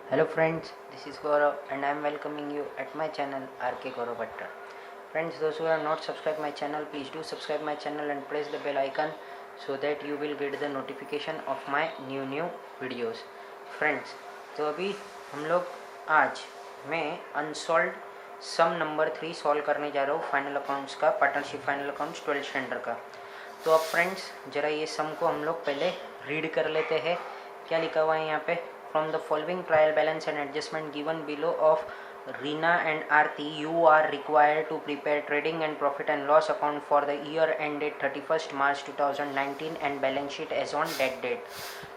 Hello friends, this is Gaurav and I am welcoming you at my channel RK Gaurav Bhatta. Friends, those who are not subscribed my channel, please do subscribe my channel and press the bell icon so that you will get the notification of my new videos. Friends, तो अभी हम लोग आज मैं unsolved सम number 3 solve करने जा रहा हूँ फाइनल अकाउंट्स का, partnership final accounts 12th standard का। तो अब फ्रेंड्स ज़रा ये सम को हम लोग पहले रीड कर लेते हैं। क्या लिखा हुआ है यहाँ पे? From the following trial balance and adjustment given below of Reena and Aarti, you are required to prepare trading and profit and loss account for the year ended 31st March 2019 and balance sheet as on that date.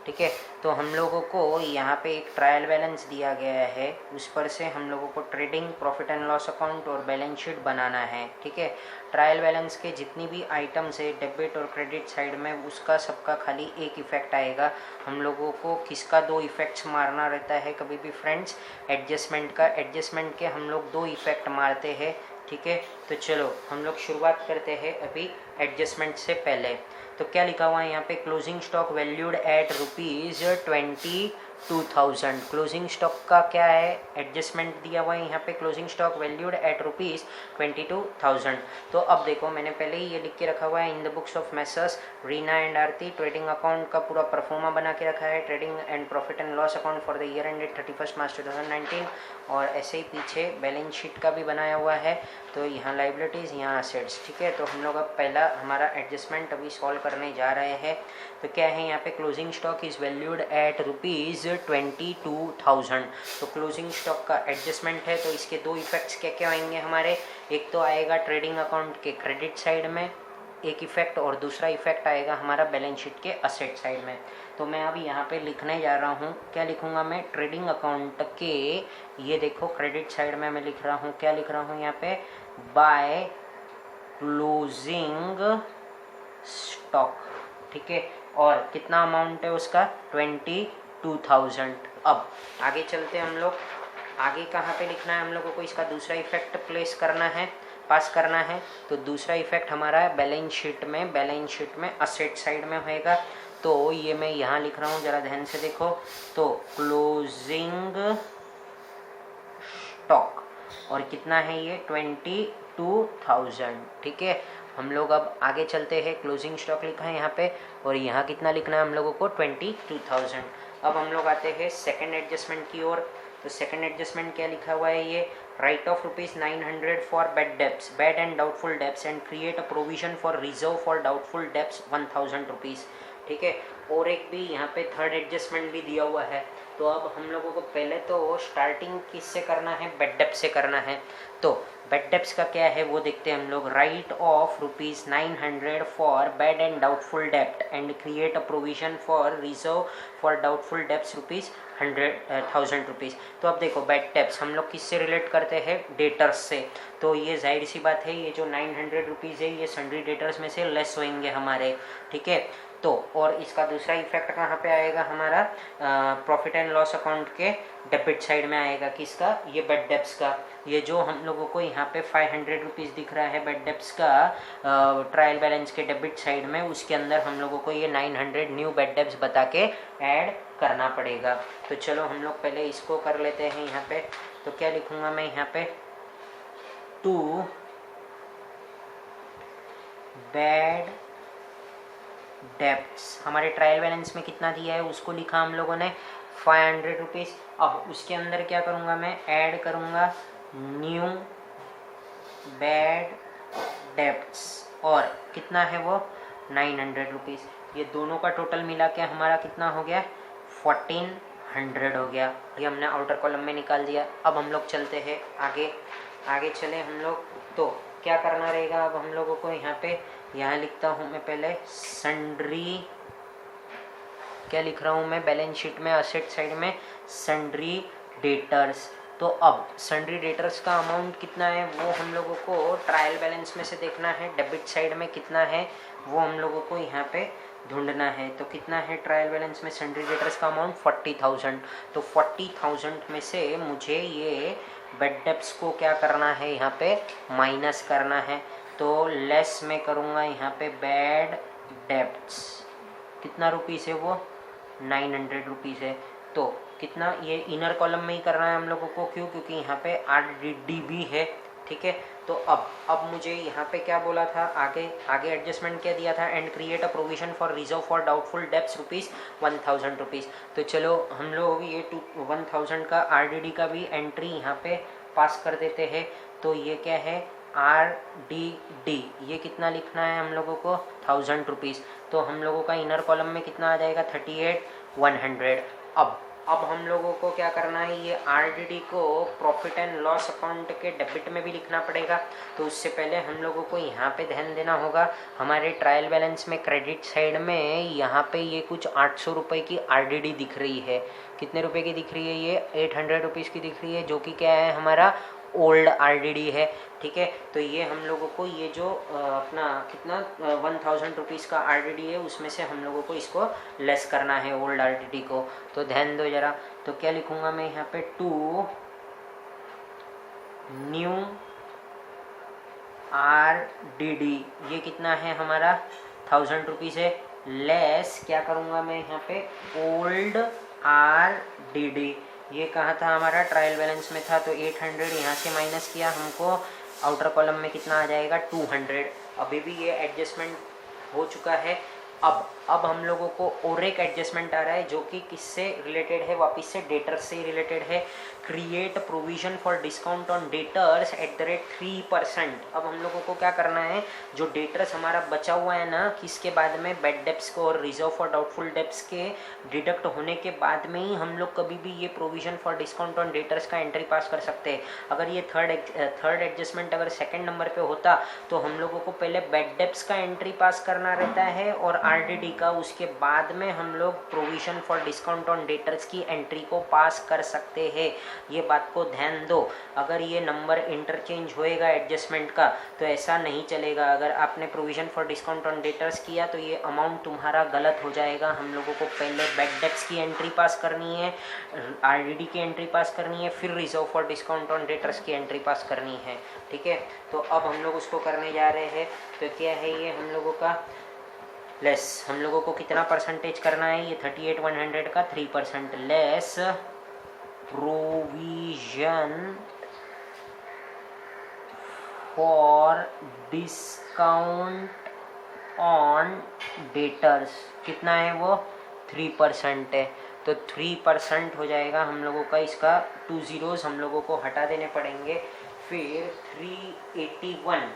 ठीक है, तो हम लोगों को यहाँ पे एक trial balance दिया गया है, उस पर से हम लोगों को trading, profit and loss account और बैलेंस शीट बनाना है। ठीक है, ट्रायल बैलेंस के जितनी भी आइटम्स है डेबिट और क्रेडिट साइड में, उसका सबका खाली एक इफेक्ट आएगा। हम लोगों को किसका दो इफेक्ट्स मारना रहता है कभी भी फ्रेंड्स? एडजस्टमेंट का। एडजस्टमेंट के हम लोग दो इफेक्ट मारते हैं। ठीक है, तो चलो हम लोग शुरुआत करते हैं अभी एडजस्टमेंट से पहले। तो क्या लिखा हुआ है यहाँ पे? Closing stock valued at ₹22,000। Closing stock का क्या है? एडजस्टमेंट दिया हुआ है यहाँ पे, क्लोजिंग स्टॉक वैल्यूड एट ₹22,000। तो अब देखो, मैंने पहले ही ये लिख के रखा हुआ है in the books of Messrs Reena and Aarti, trading account का पूरा परफॉर्मा बना के रखा है, trading and profit and loss account for the year ended 31st मार्च 2019, और ऐसे ही पीछे बैलेंस शीट का भी बनाया हुआ है। तो यहाँ लाइबिलिटीज़, यहाँ असेट्स। ठीक है, तो हम लोग अब पहला हमारा एडजस्टमेंट अभी सॉल्व करने जा रहे हैं। तो क्या है यहाँ पे? Closing stock is valued at ₹22,000। तो क्लोजिंग स्टॉक का एडजस्टमेंट है, तो इसके दो इफेक्ट्स क्या क्या आएंगे हमारे? एक तो आएगा ट्रेडिंग अकाउंट के क्रेडिट साइड में एक इफेक्ट, और दूसरा इफेक्ट आएगा हमारा बैलेंस शीट के असेट साइड में। तो मैं अभी यहाँ पे लिखने जा रहा हूँ, क्या लिखूँगा मैं? ट्रेडिंग अकाउंट के, ये देखो क्रेडिट साइड में मैं लिख रहा हूँ, क्या लिख रहा हूँ यहाँ पे? By closing stock. ठीक है, और कितना अमाउंट है उसका? 22,000। अब आगे चलते हैं हम लोग। आगे कहाँ पे लिखना है हम लोगों को? इसका दूसरा इफेक्ट प्लेस करना है, पास करना है। तो दूसरा इफेक्ट हमारा बैलेंस शीट में, बैलेंस शीट में असेट साइड में होएगा। तो ये मैं यहाँ लिख रहा हूँ, ज़रा ध्यान से देखो। तो क्लोजिंग स्टॉक, और कितना है ये? 22,000। ठीक है, हम लोग अब आगे चलते हैं। क्लोजिंग स्टॉक लिखा है यहाँ पे, और यहाँ कितना लिखना है हम लोगों को? 22,000। अब हम लोग आते हैं सेकंड एडजस्टमेंट की ओर। तो सेकंड एडजस्टमेंट क्या लिखा हुआ है? ये right off ₹900 for bad and doubtful debts and create a provision for reserve for doubtful debts ₹1,000। ठीक है, और एक भी यहाँ पे थर्ड एडजस्टमेंट भी दिया हुआ है। तो अब हम लोगों को पहले तो स्टार्टिंग किससे करना है? बैड डेब्ट से करना है। तो बैड डेब्ट्स का क्या है वो देखते हैं हम लोग। Write off ₹900 for bad and doubtful डेब्ट and create a provision for reserve for doubtful debts ₹1,000। तो अब देखो, बैड डेब्ट्स हम लोग किससे रिलेट करते हैं? डेटर्स से। तो ये जाहिर सी बात है, ये जो ₹900 है ये सन्ड्री डेटर्स में से लेस होंगे हमारे। ठीक है, तो और इसका दूसरा इफेक्ट कहाँ पे आएगा हमारा? प्रॉफिट एंड लॉस अकाउंट के डेबिट साइड में आएगा। किसका? ये बैड डेब्ट्स का। ये जो हम लोगों को यहाँ पे ₹500 दिख रहा है बैड डेब्ट्स का ट्रायल बैलेंस के डेबिट साइड में, उसके अंदर हम लोगों को ये 900 न्यू बैड डेब्ट्स बता के ऐड करना पड़ेगा। तो चलो हम लोग पहले इसको कर लेते हैं यहाँ पे। तो क्या लिखूँगा मैं यहाँ पे? To bad debts. हमारे ट्रायल बैलेंस में कितना दिया है उसको लिखा हम लोगों ने ₹500। अब उसके अंदर क्या करूँगा मैं? ऐड करूँगा न्यू बैड डेब्ट्स, और कितना है वो? ₹900। ये दोनों का टोटल मिला के हमारा कितना हो गया? 1400 हो गया। ये हमने आउटर कॉलम में निकाल दिया। अब हम लोग चलते हैं आगे। आगे चले हम लोग, तो क्या करना रहेगा अब हम लोगों को? यहाँ पे यहाँ लिखता हूँ मैं पहले सन्ड्री। क्या लिख रहा हूँ मैं बैलेंस शीट में असेट साइड में? Sundry debtors. तो अब सन्ड्री डेटर्स का अमाउंट कितना है वो हम लोगों को ट्रायल बैलेंस में से देखना है। डेबिट साइड में कितना है वो हम लोगों को यहाँ पे ढूंढना है। तो कितना है ट्रायल बैलेंस में सन्ड्री डेटर्स का अमाउंट? 40,000। तो 40,000 में से मुझे ये बैड डेब्ट्स को क्या करना है? यहाँ पे माइनस करना है। तो लेस में करूँगा यहाँ पे बैड डेब्ट्स। कितना रुपीस है वो? ₹900 है। तो कितना, ये इनर कॉलम में ही करना है हम लोगों को, क्यों, क्योंकि यहाँ पे RDD भी है, ठीक है। तो अब मुझे यहाँ पे क्या बोला था, आगे एडजस्टमेंट क्या दिया था, and create a provision for reserve for doubtful debts ₹1000। तो चलो हम लोग ये 1000 का RDD का भी एंट्री यहाँ पे पास कर देते हैं। तो ये क्या है, RDD, ये कितना लिखना है हम लोगों को, ₹1000। तो हम लोगों का इनर कॉलम में कितना आ जाएगा, 38,100। अब हम लोगों को क्या करना है, ये RDD को प्रॉफिट एंड लॉस अकाउंट के डेबिट में भी लिखना पड़ेगा। तो उससे पहले हम लोगों को यहाँ पे ध्यान देना होगा, हमारे ट्रायल बैलेंस में क्रेडिट साइड में यहाँ पे ये कुछ 800 रुपये की RDD दिख रही है। कितने रुपए की दिख रही है, ये 800 रुपीज़ की दिख रही है, जो कि क्या है, हमारा ओल्ड RDD है, ठीक है। तो ये हम लोगों को ये जो अपना कितना 1000 रुपीज़ का RDD है, उसमें से हम लोगों को इसको लेस करना है ओल्ड RDD को। तो ध्यान दो जरा, तो क्या लिखूंगा मैं यहाँ पे, टू न्यू RDD, ये कितना है हमारा 1000 रुपीज़ है, लेस क्या करूँगा मैं यहाँ पे, ओल्ड RDD। ये कहाँ था, हमारा ट्रायल बैलेंस में था, तो 800 यहाँ से माइनस किया, हमको आउटर कॉलम में कितना आ जाएगा, 200। अभी भी ये एडजस्टमेंट हो चुका है। अब हम लोगों को और एक एडजस्टमेंट आ रहा है, जो कि किससे रिलेटेड है, वापस से डेटर्स से रिलेटेड है। Create provision for discount on debtors @3%। अब हम लोगों को क्या करना है, जो डेटर्स हमारा बचा हुआ है ना, किसके बाद में, बैड डेब्ट्स को और रिजर्व फॉर डाउटफुल डेब्ट्स के डिडक्ट होने के बाद में ही हम लोग कभी भी ये provision for discount on debtors का एंट्री पास कर सकते हैं। अगर ये थर्ड एडजस्टमेंट अगर सेकेंड नंबर पे होता, तो हम लोगों को पहले बैड डेब्ट्स का एंट्री पास करना रहता है और RDD का, उसके बाद में हम लोग provision for discount on debtors की एंट्री को पास कर सकते हैं। ये बात को ध्यान दो, अगर ये नंबर इंटरचेंज होएगा एडजस्टमेंट का, तो ऐसा नहीं चलेगा। अगर आपने provision for discount on debtors किया, तो ये अमाउंट तुम्हारा गलत हो जाएगा। हम लोगों को पहले बैड डेब्ट्स की एंट्री पास करनी है, RDD की एंट्री पास करनी है, फिर reserve for discount on debtors की एंट्री पास करनी है, ठीक है। तो अब हम लोग उसको करने जा रहे हैं। तो क्या है ये हम लोगों का, लेस हम लोगों को कितना परसेंटेज करना है, ये 38,100 का 3% less provision for discount on debtors, कितना है वो, 3% है। तो 3% हो जाएगा हम लोगों का, इसका 2 zeros हम लोगों को हटा देने पड़ेंगे। फिर 381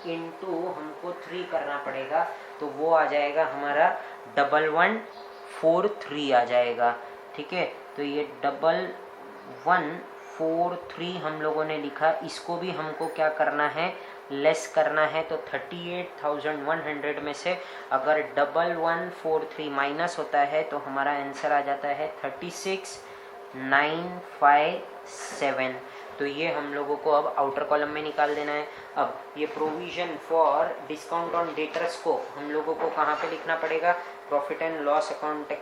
इंटू हमको 3 करना पड़ेगा, तो वो आ जाएगा हमारा 1143 आ जाएगा, ठीक है। तो ये 1143 हम लोगों ने लिखा, इसको भी हमको क्या करना है, लेस करना है। तो 38,100 में से अगर 1143 माइनस होता है, तो हमारा आंसर आ जाता है 36,957। तो ये हम लोगों को अब आउटर कॉलम में निकाल देना है। अब ये provision for discount on debtors को हम लोगों को कहाँ पे लिखना पड़ेगा, प्रॉफिट एंड लॉस अकाउंट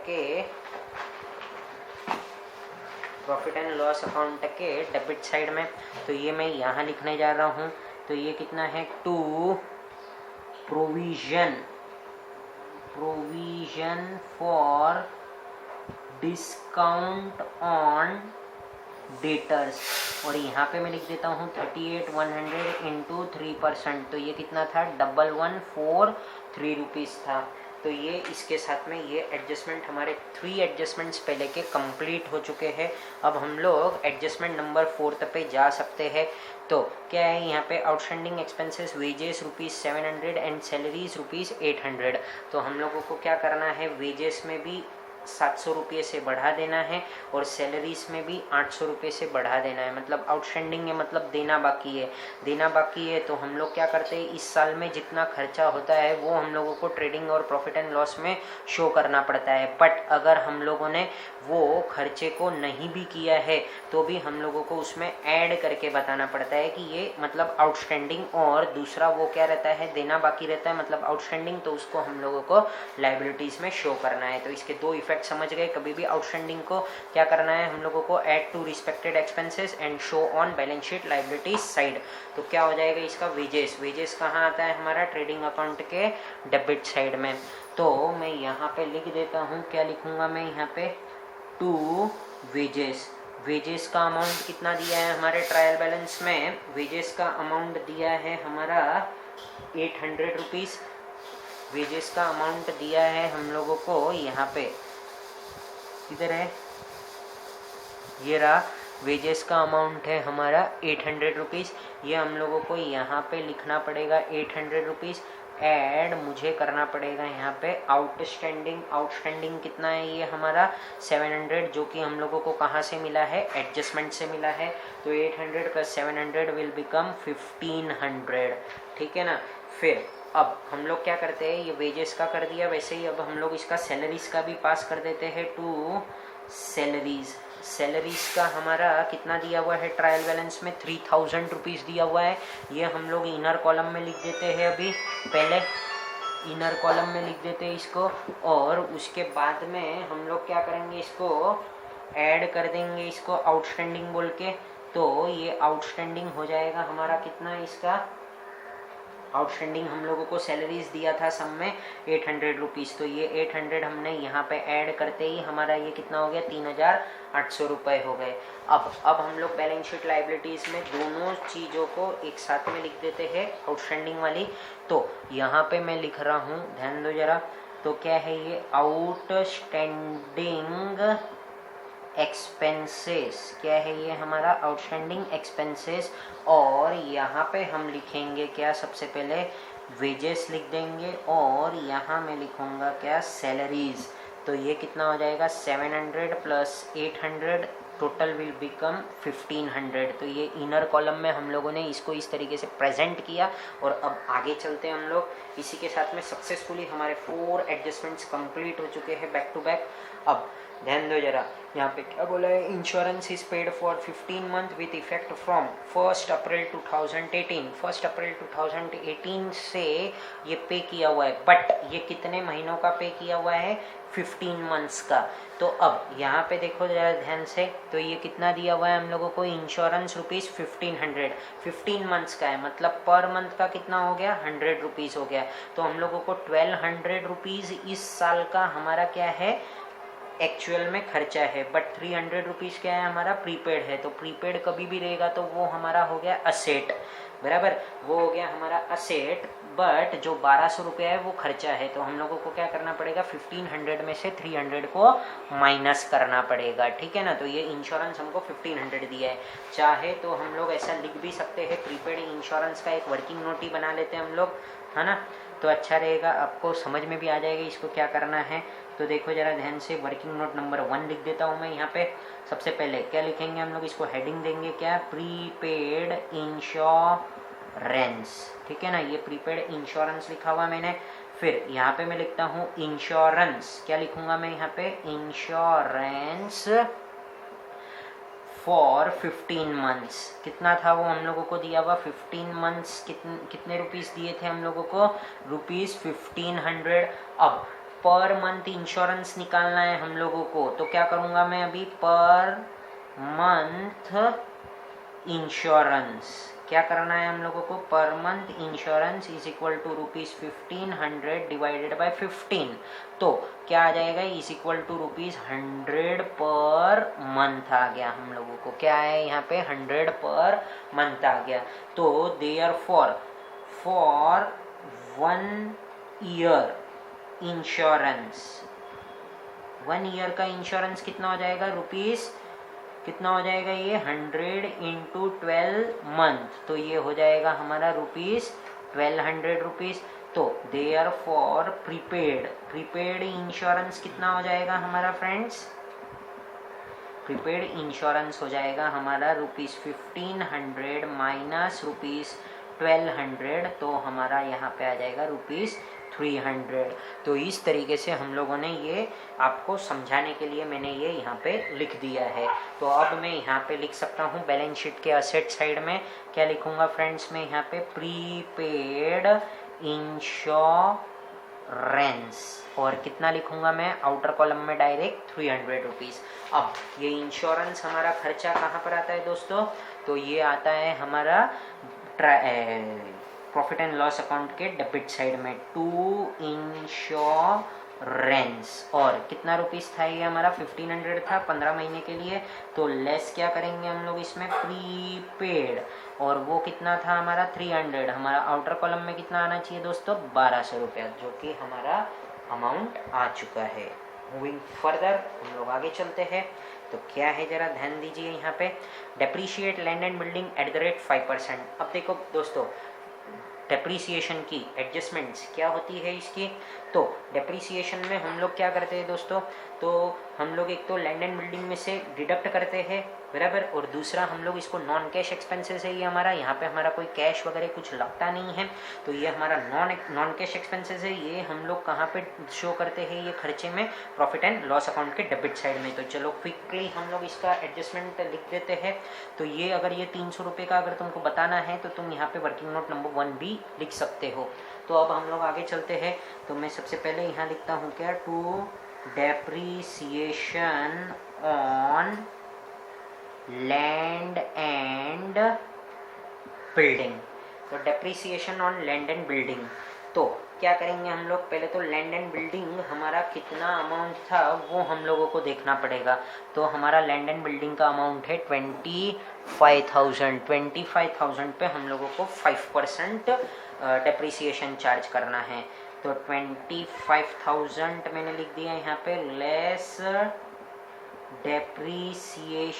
के डेबिट साइड में। तो ये मैं यहाँ लिखने जा रहा हूँ। तो ये कितना है, to provision for discount on debtors, और यहाँ पे मैं लिख देता हूँ 38,100 इंटू 3%। तो ये कितना था, 1143 रुपीज़ था। तो ये इसके साथ में ये एडजस्टमेंट, हमारे 3 एडजस्टमेंट्स पहले के कंप्लीट हो चुके हैं। अब हम लोग एडजस्टमेंट नंबर 4 पे जा सकते हैं। तो क्या है यहाँ पे, outstanding expenses wages ₹700 and salaries ₹800। तो हम लोगों को क्या करना है, वेजेस में भी 700 रुपये से बढ़ा देना है और सैलरीज में भी 800 रुपये से बढ़ा देना है। मतलब आउटस्टैंडिंग है, मतलब देना बाकी है। तो हम लोग क्या करते हैं, इस साल में जितना खर्चा होता है वो हम लोगों को ट्रेडिंग और प्रॉफिट एंड लॉस में शो करना पड़ता है। बट अगर हम लोगों ने वो खर्चे को नहीं भी किया है, तो भी हम लोगों को उसमें ऐड करके बताना पड़ता है कि ये मतलब आउटस्टैंडिंग, और दूसरा वो क्या रहता है, देना बाकी रहता है, मतलब आउटस्टैंडिंग, तो उसको हम लोगों को लायबिलिटीज़ में शो करना है। तो इसके 2 इफेक्ट इफेक्ट समझ गए। कभी भी आउटस्टैंडिंग को क्या करना है हम लोगों को, add to respected expenses and show on balance sheet liabilities side. तो क्या हो जाएगा इसका, वेजेस। वेजेस कहाँ आता है हमारा, ट्रेडिंग अकाउंट के डेबिट साइड में। तो मैं यहाँ पे लिख देता हूँ, क्या लिखूंगा मैं यहाँ पे, टू वेजेस। वेजेस का अमाउंट कितना दिया है हमारे ट्रायल बैलेंस में, वेजेस का अमाउंट दिया है हमारा 800 रुपीज़। वेजेस का अमाउंट दिया है हम लोगों को यहाँ पे, किधर है, ये रहा। वेजेस का अमाउंट है हमारा 800 रुपीज़। ये हम लोगों को यहाँ पे लिखना पड़ेगा 800 रुपीज़। ऐड मुझे करना पड़ेगा यहाँ पे आउटस्टैंडिंग। आउटस्टैंडिंग कितना है ये हमारा 700, जो कि हम लोगों को कहाँ से मिला है, एडजस्टमेंट से मिला है। तो 800 प्लस 700 विल बिकम 1500, ठीक है ना। फिर अब हम लोग क्या करते हैं, ये वेजेस का कर दिया, वैसे ही अब हम लोग इसका सैलरीज का भी पास कर देते हैं टू सैलरीज। सैलरीज का हमारा कितना दिया हुआ है ट्रायल बैलेंस में, 3000 रुपीज़ दिया हुआ है। ये हम लोग इनर कॉलम में लिख देते हैं, अभी पहले इनर कॉलम में लिख देते हैं इसको, और उसके बाद में हम लोग क्या करेंगे, इसको ऐड कर देंगे इसको आउटस्टैंडिंग बोल के। तो ये आउटस्टैंडिंग हो जाएगा हमारा कितना, इसका आउटस्टैंडिंग हम लोगों को सैलरीज दिया था सब में 800 रुपीज़। तो ये 800 हमने यहाँ पे ऐड करते ही हमारा ये कितना हो गया, 3800 रुपये हो गए। अब हम लोग बैलेंस शीट लाइबिलिटीज़ में दोनों चीज़ों को एक साथ में लिख देते हैं, आउटस्टैंडिंग वाली। तो यहाँ पे मैं लिख रहा हूँ, ध्यान दो जरा। तो क्या है ये, आउटस्टैंडिंग एक्सपेंसेस, क्या है ये हमारा, आउटस्टैंडिंग एक्सपेंसेस। और यहाँ पे हम लिखेंगे क्या, सबसे पहले वेजेस लिख देंगे, और यहाँ मैं लिखूँगा क्या, सैलरीज। तो ये कितना हो जाएगा, 700 प्लस 800, टोटल विल बिकम 1500। तो ये इनर कॉलम में हम लोगों ने इसको इस तरीके से प्रेजेंट किया। और अब आगे चलते हैं हम लोग। इसी के साथ में सक्सेसफुली हमारे 4 एडजस्टमेंट्स कंप्लीट हो चुके हैं बैक टू बैक। अब ध्यान दो जरा, यहाँ पे क्या बोला है, insurance is paid for 15 month with effect from 1 अप्रैल 2018। 1 अप्रैल 2018 से ये पे किया हुआ है, बट ये कितने महीनों का पे किया हुआ है, 15 मंथ्स का। तो अब यहाँ पे देखो जरा ध्यान से, तो ये कितना दिया हुआ है हम लोगों को, इंश्योरेंस रुपीज़ 1500, 15 मंथ्स का है, मतलब पर मंथ का कितना हो गया, 100 रुपीज़ हो गया। तो हम लोगों को 1200 रुपीज़ इस साल का हमारा क्या है, एक्चुअल में खर्चा है। बट 300 रुपीज़ क्या है हमारा, प्रीपेड है। तो प्रीपेड कभी भी रहेगा तो वो हमारा हो गया असेट, बराबर, वो हो गया हमारा असेट। बट जो 1200 रुपया है वो खर्चा है। तो हम लोगों को क्या करना पड़ेगा, 1500 में से 300 को माइनस करना पड़ेगा, ठीक है ना। तो ये इंश्योरेंस हमको 1500 दिया है। चाहे तो हम लोग ऐसा लिख भी सकते हैं, प्रीपेड इंश्योरेंस का एक वर्किंग नोट ही बना लेते हैं हम लोग, है ना। तो अच्छा रहेगा, आपको समझ में भी आ जाएगा इसको क्या करना है। तो देखो जरा ध्यान से, वर्किंग नोट नंबर 1 लिख देता हूँ मैं यहाँ पे। सबसे पहले क्या लिखेंगे हम लोग, इसको हेडिंग देंगे क्या, प्रीपेड इंश्योरेंस, ठीक है ना। ये प्रीपेड इंश्योरेंस लिखा हुआ मैंने। फिर यहाँ पे मैं लिखता हूँ इंश्योरेंस, क्या लिखूंगा मैं यहाँ पे, इंश्योरेंस फॉर 15 मंथ्स। कितना था वो हम लोगों को दिया हुआ, 15 मंथ्स, कितने रुपीस दिए थे हम लोगों को, रुपीज़ 1500। अब पर मंथ इंश्योरेंस निकालना है हम लोगों को, तो क्या करूँगा मैं अभी, पर मंथ इंश्योरेंस, क्या करना है हम लोगों को, per month insurance is equal to rupees 1500 divided by 15। तो क्या आ जाएगा, is equal to rupees 100 per month आ गया हम लोगों को। क्या है यहाँ पे, 100 पर मंथ आ गया। तो therefore for 1 year insurance, 1 year का इंश्योरेंस कितना हो जाएगा, रुपीज़ कितना हो जाएगा ये, 100 इंटू 12 मंथ। तो ये हो जाएगा हमारा रुपीज़ 1200 रुपीज़। तो देयर फॉर प्रीपेड इंश्योरेंस कितना हो जाएगा हमारा फ्रेंड्स, प्रीपेड इंश्योरेंस हो जाएगा हमारा रुपीज़ 1500 माइनस रुपीज़ 1200। तो हमारा यहाँ पे आ जाएगा रुपीज़ 300। तो इस तरीके से हम लोगों ने ये आपको समझाने के लिए मैंने ये यहाँ पे लिख दिया है। तो अब मैं यहाँ पे लिख सकता हूँ बैलेंस शीट के असेट साइड में क्या लिखूँगा फ्रेंड्स, मैं यहाँ पे प्रीपेड इंश्योरेंस रेंस, और कितना लिखूंगा मैं आउटर कॉलम में डायरेक्ट 300 रुपीज़। अब ये इंश्योरेंस हमारा खर्चा कहाँ पर आता है दोस्तों, तो ये आता है हमारा प्रॉफिट एंड लॉस अकाउंट के डेबिट साइड में, टू इंश्योरेंस। और कितना रुपीस था ये हमारा, 1500 था 15 महीने के लिए। तो लेस क्या करेंगे हम लोग इसमें, प्रीपेड, और वो कितना था हमारा 300। हमारा आउटर कॉलम में कितना आना चाहिए दोस्तों, 1200 रुपया, जो कि हमारा अमाउंट आ चुका है। मूविंग फर्दर हम लोग आगे चलते हैं, तो क्या है जरा ध्यान दीजिए यहाँ पे, depreciate land and building at the rate 5%। अब देखो दोस्तों, डेप्रीसिएशन की एडजस्टमेंट्स क्या होती है इसकी, तो डेप्रीसिएशन में हम लोग क्या करते हैं दोस्तों, तो हम लोग एक तो लैंड एंड बिल्डिंग में से डिडक्ट करते हैं बराबर, और दूसरा हम लोग इसको नॉन कैश एक्सपेंसेस है, ये हमारा यहाँ पे हमारा कोई कैश वगैरह कुछ लगता नहीं है, तो ये हमारा नॉन कैश एक्सपेंसेस है। ये हम लोग कहाँ पे शो करते हैं, ये खर्चे में प्रॉफिट एंड लॉस अकाउंट के डेबिट साइड में। तो चलो क्विकली हम लोग इसका एडजस्टमेंट लिख देते हैं। तो ये अगर ये 300 रुपये का अगर तुमको बताना है तो तुम यहाँ पे वर्किंग नोट नंबर 1 भी लिख सकते हो। तो अब हम लोग आगे चलते हैं, तो मैं सबसे पहले यहाँ लिखता हूँ क्या, to depreciation on land and building. तो depreciation on land and building, तो क्या करेंगे हम लोग, पहले तो लैंड एंड बिल्डिंग हमारा कितना अमाउंट था वो हम लोगों को देखना पड़ेगा। तो हमारा लैंड एंड बिल्डिंग का अमाउंट है 25,000। 25,000 पे हम लोगों को 5% डेप्रीसिएशन चार्ज करना है। तो 25,000 मैंने लिख दिया यहाँ पे, less depreciation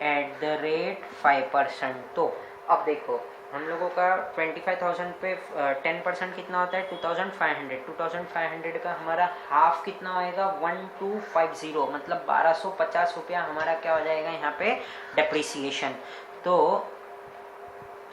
at the rate 5%। तो अब देखो हम लोगों का 25,000 पे 10% कितना होता है, 2,500। 2,500 का हमारा हाफ कितना होएगा, 1250, मतलब 1250 रुपया हमारा क्या हो जाएगा यहाँ पे डेप्रीसिएशन। तो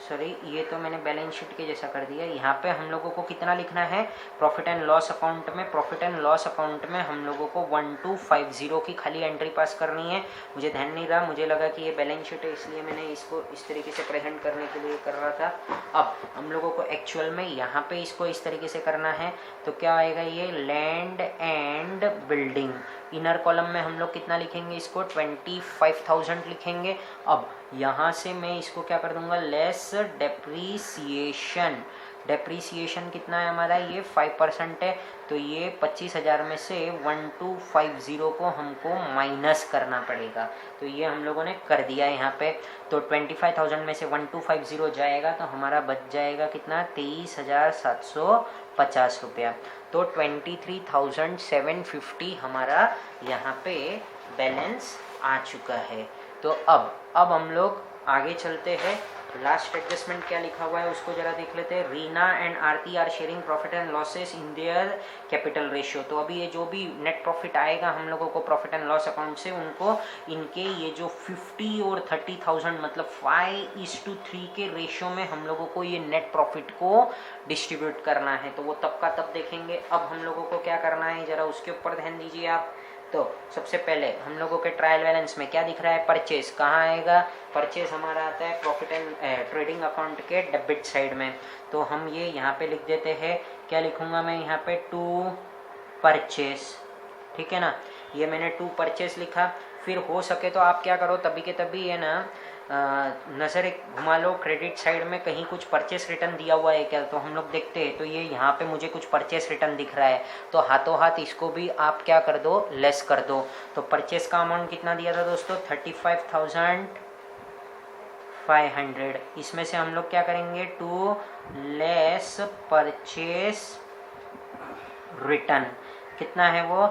सॉरी, ये तो मैंने बैलेंस शीट के जैसा कर दिया। यहाँ पे हम लोगों को कितना लिखना है, प्रॉफिट एंड लॉस अकाउंट में, प्रॉफिट एंड लॉस अकाउंट में हम लोगों को 1250 की खाली एंट्री पास करनी है। मुझे ध्यान नहीं रहा, मुझे लगा कि ये बैलेंस शीट है इसलिए मैंने इसको इस तरीके से प्रेजेंट करने के लिए कर रहा था। अब हम लोगों को एक्चुअल में यहाँ पे इसको इस तरीके से करना है। तो क्या आएगा, ये land and building, inner column में हम लोग कितना लिखेंगे, इसको 25,000 लिखेंगे। अब यहाँ से मैं इसको क्या कर दूंगा, लेस डेप्रीसिएशन। डेप्रीसिएशन कितना है हमारा, ये 5% है। तो ये 25,000 में से 1250 को हमको माइनस करना पड़ेगा। तो ये हम लोगों ने कर दिया यहाँ पे। तो 25,000 में से 1250 जाएगा तो हमारा बच जाएगा कितना, 23,750 रुपया। तो 23,750 हमारा यहाँ पे बैलेंस आ चुका है। तो अब हम लोग आगे चलते हैं। लास्ट एडजस्टमेंट क्या लिखा हुआ है उसको जरा देख लेते हैं। Reena and Aarti are sharing profit and losses in their capital ratio. तो अभी ये जो भी नेट प्रॉफिट आएगा हम लोगों को प्रॉफिट एंड लॉस अकाउंट से, उनको इनके ये जो 50 और 30,000 मतलब 5:3 के रेशियो में हम लोगों को ये नेट प्रॉफिट को डिस्ट्रीब्यूट करना है। तो वो तब का तब देखेंगे। अब हम लोगों को क्या करना है जरा उसके ऊपर ध्यान दीजिए आप। तो सबसे पहले हम लोगों के ट्रायल बैलेंस में क्या दिख रहा है, परचेज कहाँ आएगा, परचेज हमारा आता है प्रॉफिट एंड ट्रेडिंग अकाउंट के डेबिट साइड में। तो हम ये यहाँ पे लिख देते हैं, क्या लिखूंगा मैं यहाँ पे, टू परचेज, ठीक है ना। ये मैंने टू परचेज लिखा। फिर हो सके तो आप क्या करो, तभी के तभी है ना नज़र एक घुमा लो क्रेडिट साइड में, कहीं कुछ परचेस रिटर्न दिया हुआ है क्या। तो हम लोग देखते हैं, तो ये यहाँ पे मुझे कुछ परचेस रिटर्न दिख रहा है। तो हाथों हाथ इसको भी आप क्या कर दो, लेस कर दो। तो परचेस का अमाउंट कितना दिया था दोस्तों, 35,500। इसमें से हम लोग क्या करेंगे, टू लेस परचेस रिटर्न, कितना है वो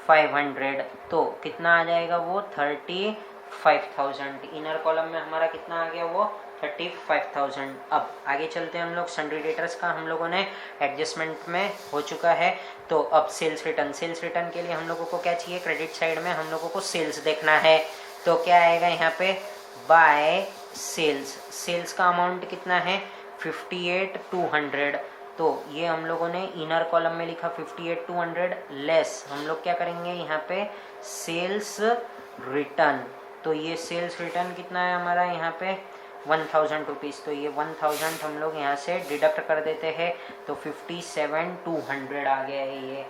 500। तो कितना आ जाएगा वो 35,000। इनर कॉलम में हमारा कितना आ गया, वो 35,000। अब आगे चलते हैं हम लोग। सन्ड्री डेटर्स का हम लोगों ने एडजस्टमेंट में हो चुका है। तो अब सेल्स रिटर्न, सेल्स रिटर्न के लिए हम लोगों को क्या चाहिए, क्रेडिट साइड में हम लोगों को सेल्स देखना है। तो क्या आएगा यहाँ पे, बाय सेल्स। सेल्स का अमाउंट कितना है, 58,200। तो ये हम लोगों ने इनर कॉलम में लिखा 58,200 लेस हम लोग क्या करेंगे यहाँ पे, सेल्स रिटर्न। तो ये सेल्स रिटर्न कितना है हमारा यहाँ पे 1000 रुपीज़, तो ये 1000 हम लोग यहाँ से डिडक्ट कर देते हैं, तो 57,200 आ गया है ये।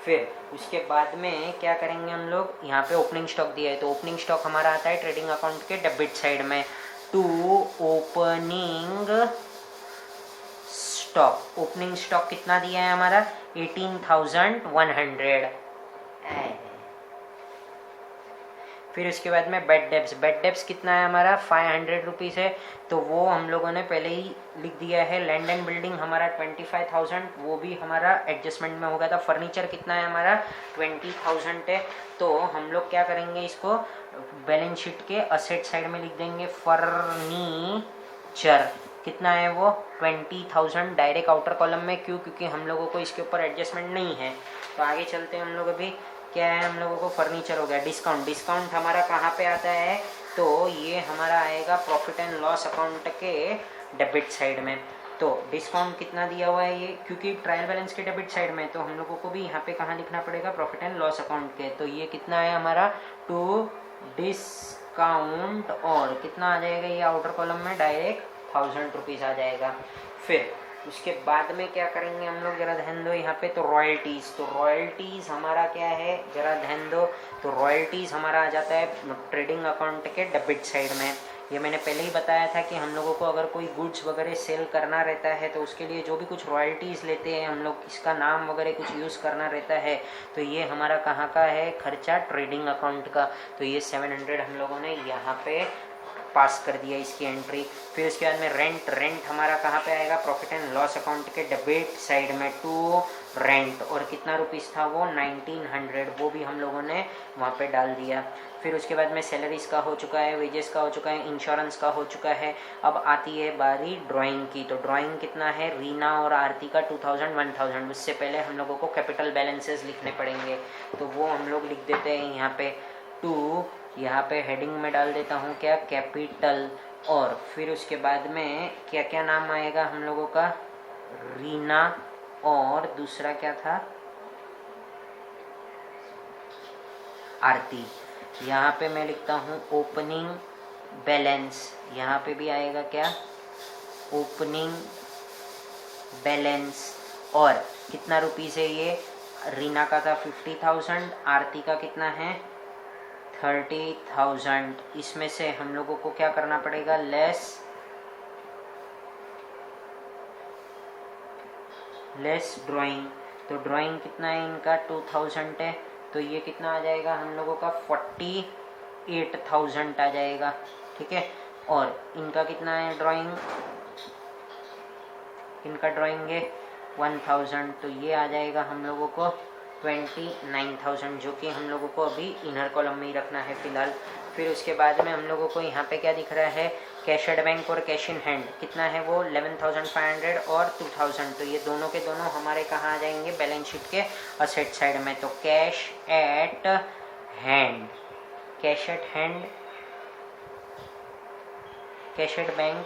फिर उसके बाद में क्या करेंगे हम लोग, यहाँ पे ओपनिंग स्टॉक दिया है, तो ओपनिंग स्टॉक हमारा आता है ट्रेडिंग अकाउंट के डेबिट साइड में। To opening stock, opening stock कितना दिया है हमारा 18,100। फिर उसके बाद में बेड डेब्स, बेड डेब्स कितना है हमारा 500 रुपीज़ है, तो वो हम लोगों ने पहले ही लिख दिया है। लैंड एंड बिल्डिंग हमारा 25,000, वो भी हमारा एडजस्टमेंट में हो गया था। फर्नीचर कितना है हमारा 20,000 है, तो हम लोग क्या करेंगे, इसको बैलेंस शीट के असेट साइड में लिख देंगे। फर्नीचर कितना है वो 20,000 डायरेक्ट आउटर कॉलम में, क्यों, क्योंकि हम लोगों को इसके ऊपर एडजस्टमेंट नहीं है। तो आगे चलते हैं हम लोग, अभी क्या है हम लोगों को, फर्नीचर हो गया। डिस्काउंट, डिस्काउंट हमारा कहाँ पे आता है, तो ये हमारा आएगा प्रॉफिट एंड लॉस अकाउंट के डेबिट साइड में। तो डिस्काउंट कितना दिया हुआ है ये, क्योंकि ट्रायल बैलेंस के डेबिट साइड में, तो हम लोगों को भी यहाँ पे कहाँ लिखना पड़ेगा, प्रॉफिट एंड लॉस अकाउंट के। तो ये कितना है हमारा टू डिस्काउंट, और कितना आ जाएगा ये आउटर कॉलम में डायरेक्ट 1000 रुपीज़ आ जाएगा। फिर उसके बाद में क्या करेंगे हम लोग, जरा ध्यान दो यहाँ पे, तो रॉयल्टीज़, तो रॉयल्टीज़ हमारा क्या है, जरा ध्यान दो, तो रॉयल्टीज़ हमारा आ जाता है ट्रेडिंग अकाउंट के डेबिट साइड में। ये मैंने पहले ही बताया था कि हम लोगों को अगर कोई गुड्स वगैरह सेल करना रहता है, तो उसके लिए जो भी कुछ रॉयल्टीज़ लेते हैं हम लोग, इसका नाम वगैरह कुछ यूज़ करना रहता है, तो ये हमारा कहाँ का है, खर्चा ट्रेडिंग अकाउंट का। तो ये 700 हम लोगों ने यहाँ पे पास कर दिया इसकी एंट्री। फिर उसके बाद में रेंट, रेंट हमारा कहाँ पे आएगा, प्रॉफिट एंड लॉस अकाउंट के डेबिट साइड में। टू रेंट, और कितना रुपीस था वो 1900, वो भी हम लोगों ने वहाँ पे डाल दिया। फिर उसके बाद में सैलरीज का हो चुका है, वेजेस का हो चुका है, इंश्योरेंस का हो चुका है। अब आती है बारी ड्राइंग की, तो ड्राइंग कितना है, रीना और आरती का 2000 1000। उससे पहले हम लोगों को कैपिटल बैलेंसेस लिखने पड़ेंगे, तो वो हम लोग लिख देते हैं यहाँ पे। टू, यहाँ पे हेडिंग में डाल देता हूँ क्या, कैपिटल, और फिर उसके बाद में क्या क्या नाम आएगा हम लोगों का, रीना, और दूसरा क्या था, आरती। यहाँ पे मैं लिखता हूँ ओपनिंग बैलेंस, यहाँ पे भी आएगा क्या, ओपनिंग बैलेंस, और कितना रुपीज़ है ये, रीना का था 50,000, आरती का कितना है 30,000। इसमें से हम लोगों को क्या करना पड़ेगा, लेस ड्राइंग, तो ड्राइंग कितना है इनका 2000 है, तो ये कितना आ जाएगा हम लोगों का 48,000 आ जाएगा, ठीक है। और इनका कितना है ड्राइंग, इनका ड्राइंग है 1000, तो ये आ जाएगा हम लोगों को 29,000, जो कि हम लोगों को अभी इनर कॉलम में ही रखना है फिलहाल। फिर उसके बाद में हम लोगों को यहाँ पे क्या दिख रहा है, कैश एट बैंक और कैश इन हैंड कितना है वो 11,500 और 2000, तो ये दोनों के दोनों हमारे कहाँ आ जाएंगे, बैलेंस शीट के असेट साइड में। तो cash at hand, cash at hand, cash at bank,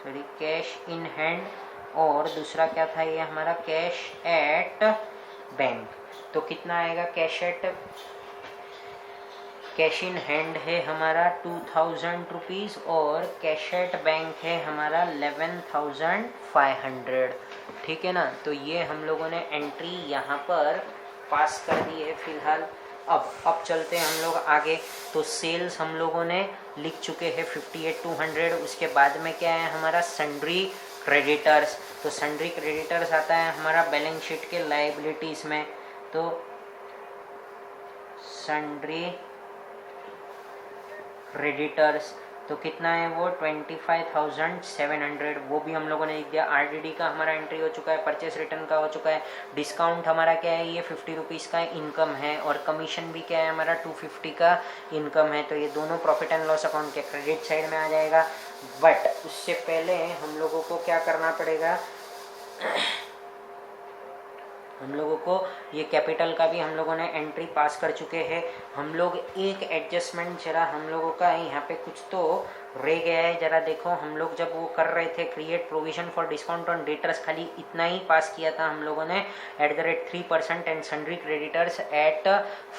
sorry cash in hand, और दूसरा क्या था ये हमारा कैश एट बैंक। तो कितना आएगा, कैश इन हैंड है हमारा 2000 रुपीज़, और कैश एट बैंक है हमारा 11,500, ठीक है ना। तो ये हम लोगों ने एंट्री यहाँ पर पास कर दी है फिलहाल। अब चलते हैं हम लोग आगे। तो सेल्स हम लोगों ने लिख चुके हैं 58,200। उसके बाद में क्या है हमारा सन्ड्री क्रेडिटर्स, तो सन्ड्री क्रेडिटर्स आता है हमारा बैलेंस शीट के लायबिलिटीज़ में। तो सन्ड्री क्रेडिटर्स तो कितना है वो 25,700, वो भी हम लोगों ने लिख दिया। आरडीडी का हमारा एंट्री हो चुका है, परचेस रिटर्न का हो चुका है। डिस्काउंट हमारा क्या है, ये 50 रुपीज़ का इनकम है, और कमीशन भी क्या है हमारा 250 का इनकम है। तो ये दोनों प्रॉफिट एंड लॉस अकाउंट के क्रेडिट साइड में आ जाएगा। बट उससे पहले हम लोगों को क्या करना पड़ेगा, हम लोगों को ये कैपिटल का भी हम लोगों ने एंट्री पास कर चुके हैं। हम लोग एक एडजस्टमेंट जरा हम लोगों का यहाँ पे कुछ तो रह गया है, जरा देखो। हम लोग जब वो कर रहे थे create provision for discount on debtors, खाली इतना ही पास किया था हम लोगों ने @3% एंड सन्ड्री क्रेडिटर्स एट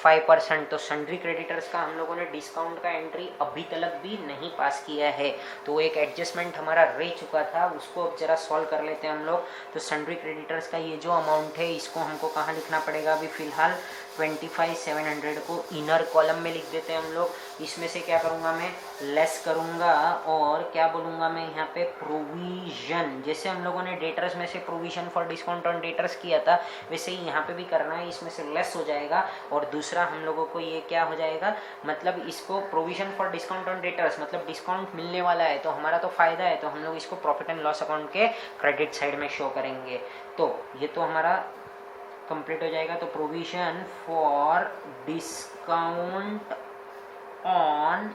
5%। तो सन्ड्री क्रेडिटर्स का हम लोगों ने डिस्काउंट का एंट्री अभी तक भी नहीं पास किया है, तो एक एडजस्टमेंट हमारा रह चुका था, उसको अब जरा सॉल्व कर लेते हैं हम लोग। तो सन्ड्री क्रेडिटर्स का ये जो अमाउंट है इसको हमको कहाँ लिखना पड़ेगा अभी फिलहाल, 25,700 को इनर कॉलम में लिख देते हैं हम लोग। इसमें से क्या करूँगा मैं, लेस करूँगा और क्या बोलूँगा मैं यहाँ पे, प्रोविजन। जैसे हम लोगों ने डेटर्स में से provision for discount on debtors किया था, वैसे ही यहाँ पे भी करना है। इसमें से लेस हो जाएगा और दूसरा हम लोगों को ये क्या हो जाएगा, मतलब इसको provision for discount on debtors मतलब डिस्काउंट मिलने वाला है तो हमारा तो फायदा है, तो हम लोग इसको प्रॉफिट एंड लॉस अकाउंट के क्रेडिट साइड में शो करेंगे। तो ये तो हमारा कंप्लीट हो जाएगा। तो provision for discount on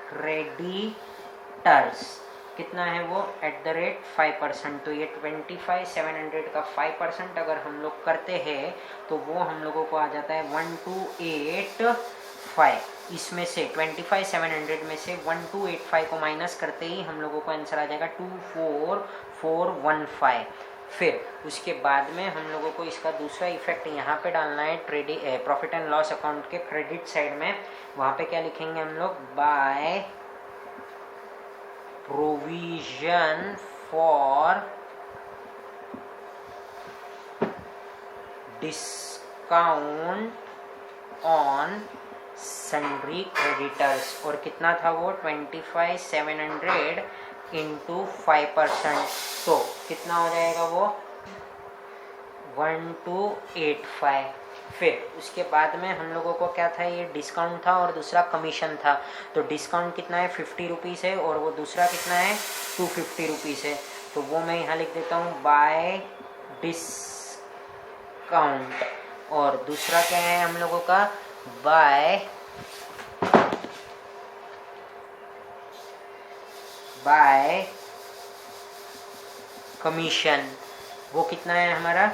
creditors कितना है वो, @5%। तो ये 25,700 का 5% अगर हम लोग करते हैं तो वो हम लोगों को आ जाता है 1285। इसमें से 25,700 में से 1285 को माइनस करते ही हम लोगों को आंसर आ जाएगा 24,415। फिर उसके बाद में हम लोगों को इसका दूसरा इफेक्ट यहाँ पे डालना है प्रॉफिट एंड लॉस अकाउंट के क्रेडिट साइड में। वहाँ पे क्या लिखेंगे हम लोग, by provision for discount on sundry creditors. और कितना था वो, 25,700 इंटू 5%। तो कितना हो जाएगा वो, 1285। फिर उसके बाद में हम लोगों को क्या था, ये डिस्काउंट था और दूसरा कमीशन था। तो डिस्काउंट कितना है, 50 रुपीज़ है और वो दूसरा कितना है, 250 रुपीज़ है। तो वो मैं यहाँ लिख देता हूँ बाय डिस्काउंट। और दूसरा क्या है हम लोगों का, बाय कमीशन। वो कितना है हमारा,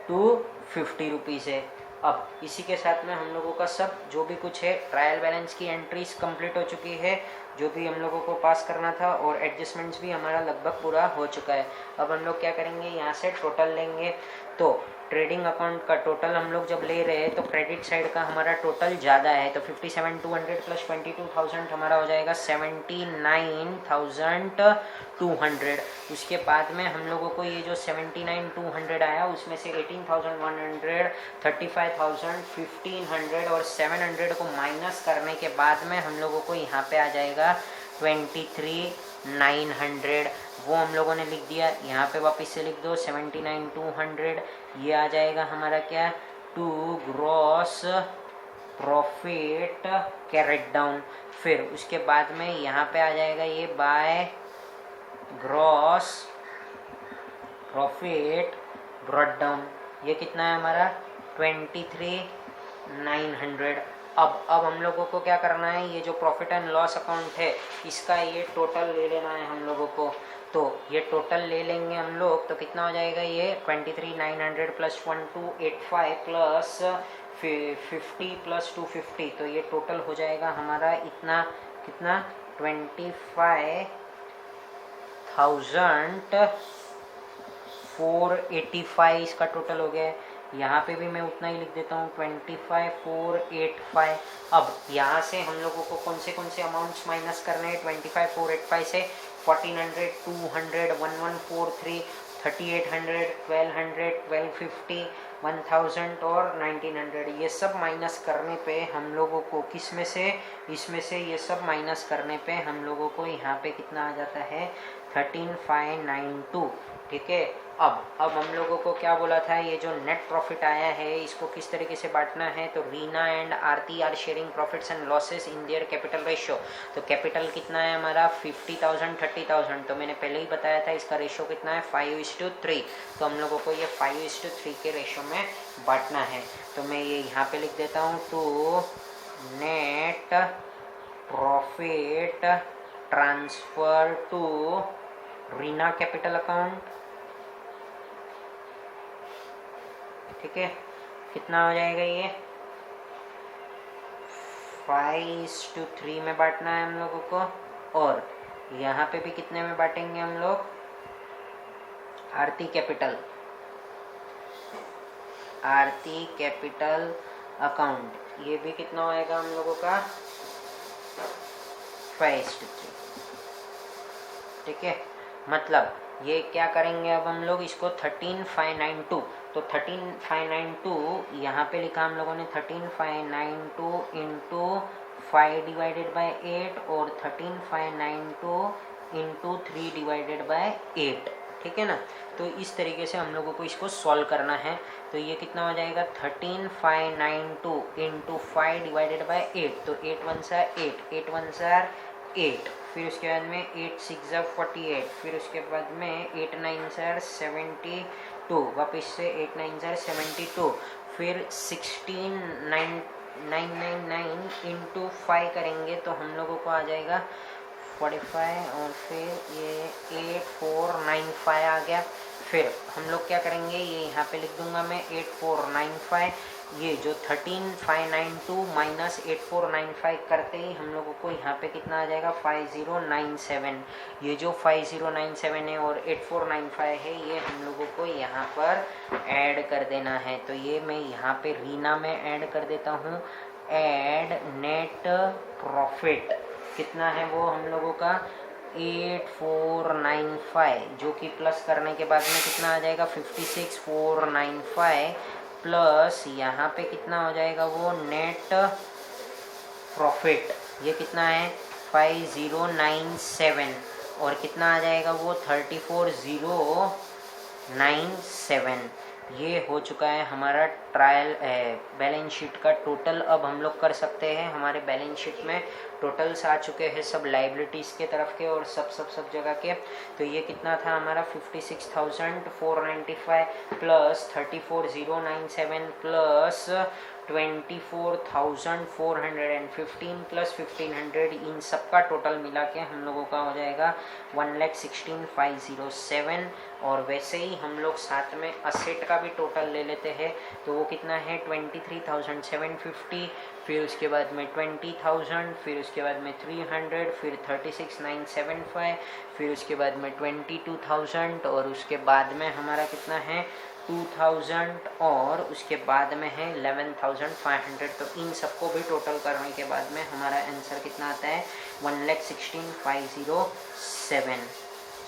250 रुपीज़ है। अब इसी के साथ में हम लोगों का सब जो भी कुछ है ट्रायल बैलेंस की एंट्रीज कंप्लीट हो चुकी है, जो भी हम लोगों को पास करना था, और एडजस्टमेंट्स भी हमारा लगभग पूरा हो चुका है। अब हम लोग क्या करेंगे, यहाँ से टोटल लेंगे। तो ट्रेडिंग अकाउंट का टोटल हम लोग जब ले रहे हैं तो क्रेडिट साइड का हमारा टोटल ज़्यादा है, तो 57,200 प्लस 22,000 हमारा हो जाएगा 79,200। उसके बाद में हम लोगों को ये जो 79,200 आया उसमें से 18,100, 35,000, 1,500 और 700 को माइनस करने के बाद में हम लोगों को यहाँ पे आ जाएगा 23,900। वो हम लोगों ने लिख दिया। यहाँ पे वापस से लिख दो 79,200। ये आ जाएगा हमारा क्या, to gross profit carried down. फिर उसके बाद में यहाँ पे आ जाएगा ये by gross profit brought down. ये कितना है हमारा, 23,900। अब हम लोगों को क्या करना है, ये जो प्रॉफिट एंड लॉस अकाउंट है इसका ये टोटल ले लेना है हम लोगों को। तो ये टोटल ले लेंगे हम लोग, तो कितना हो जाएगा ये 23,900 प्लस 1285 प्लस 50 प्लस 250। तो ये टोटल हो जाएगा हमारा इतना, कितना 25,485 इसका टोटल हो गया। यहाँ पे भी मैं उतना ही लिख देता हूँ 25,485। अब यहाँ से हम लोगों को कौन से अमाउंट्स माइनस करने हैं, 25,485 से 1,400, 200, 1,143, 3,800, 1,200, 1,250, 1,000 और 1,900। ये सब माइनस करने पे हम लोगों को किस में से, इसमें से ये सब माइनस करने पे हम लोगों को यहाँ पे कितना आ जाता है, 13,592। ठीक है। अब हम लोगों को क्या बोला था, ये जो नेट प्रॉफिट आया है इसको किस तरीके से बांटना है। तो Reena and Aarti are sharing profits and losses in their capital ratio. तो कैपिटल कितना है हमारा, 50,000, 30,000। तो मैंने पहले ही बताया था इसका रेशियो कितना है, 5:3। तो हम लोगों को ये 5:3 के रेशियो में बांटना है। तो मैं ये यहाँ पे लिख देता हूँ, तो net profit transfer to Reena capital account. ठीक है। कितना हो जाएगा ये 5:3 में बांटना है हम लोगों को। और यहाँ पे भी कितने में बांटेंगे हम लोग, आरती कैपिटल अकाउंट, ये भी कितना होएगा हम लोगों का 5:3। ठीक है, मतलब ये क्या करेंगे अब हम लोग इसको 13,592, तो 13,592 यहाँ पे लिखा हम लोगों ने 13,592 इंटू 5 डिवाइडेड बाई 8 और 13,592 इंटू 3 डिवाइडेड बाई 8। ठीक है ना, तो इस तरीके से हम लोगों को इसको सॉल्व करना है। तो ये कितना हो जाएगा 13,592 इंटू 5 डिवाइडेड बाई 8, तो 8 1 सा 8, 8 1 सा 8, फिर उसके बाद में 8 6 48, फिर उसके बाद में 8 9 72, वापस से 8 9 72, फिर 16,999 इंटू 5 करेंगे तो हम लोगों को आ जाएगा 45, और फिर ये 8495 आ गया। फिर हम लोग क्या करेंगे, ये यहाँ पे लिख दूंगा मैं 8495, ये जो 13,592 माइनस 8495 करते ही हम लोगों को यहाँ पे कितना आ जाएगा 5097। ये जो 5097 है और 8495 है, ये हम लोगों को यहाँ पर ऐड कर देना है। तो ये मैं यहाँ पे रीना में ऐड कर देता हूँ। ऐड नेट प्रॉफिट कितना है वो हम लोगों का 8495, जो कि प्लस करने के बाद में कितना आ जाएगा 56,495, प्लस यहाँ पे कितना हो जाएगा वो नेट प्रॉफिट, ये कितना है 5097, और कितना आ जाएगा वो 34,097। ये हो चुका है हमारा ट्रायल बैलेंस शीट का टोटल। अब हम लोग कर सकते हैं, हमारे बैलेंस शीट में टोटल्स आ चुके हैं सब लाइबिलिटीज़ के तरफ के और सब जगह के। तो ये कितना था हमारा 56,495 प्लस 34,097 प्लस 24,415 प्लस 1,500, इन सब का टोटल मिला के हम लोगों का हो जाएगा 1,16,507। और वैसे ही हम लोग साथ में असेट का भी टोटल ले लेते हैं, तो वो कितना है 23,750, फिर उसके बाद में 20,000, फिर उसके बाद में 300, फिर 36,975, फिर उसके बाद में 22,000, और उसके बाद में हमारा कितना है 2,000, और उसके बाद में है 11,500। तो इन सबको भी टोटल करने के बाद में हमारा आंसर कितना आता है 1,16,507।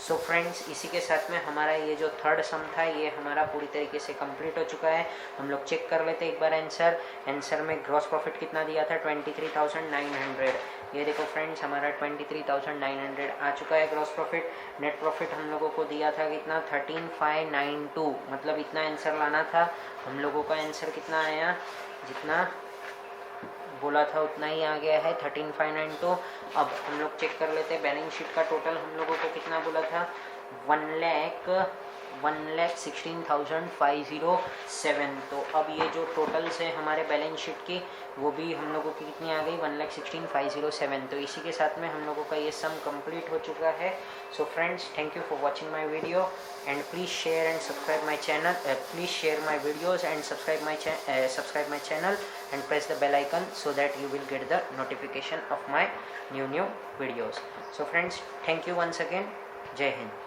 सो फ्रेंड्स, इसी के साथ में हमारा ये जो थर्ड सम था ये हमारा पूरी तरीके से कंप्लीट हो चुका है। हम लोग चेक कर लेते हैं एक बार आंसर में ग्रॉस प्रॉफिट कितना दिया था 23,900। ये देखो फ्रेंड्स, हमारा 23,900 आ चुका है ग्रॉस प्रॉफिट। नेट प्रॉफिट हम लोगों को दिया था कितना 13,592, मतलब इतना आंसर लाना था। हम लोगों का आंसर कितना आया, जितना बोला था उतना ही आ गया है 13,592। अब हम लोग चेक कर लेते हैं बैलेंस शीट का टोटल हम लोगों को कितना बोला था 1,16,507। तो अब ये जो टोटल्स है हमारे बैलेंस शीट की, वो भी हम लोगों की कितनी आ गई 1,16,507। तो इसी के साथ में हम लोगों का ये सम कंप्लीट हो चुका है। So friends, thank you for watching my video and please share and subscribe my channel, please share my videos and subscribe my channel and press the bell icon so that you will get the notification of my new videos. So friends, thank you once again. Jai Hind.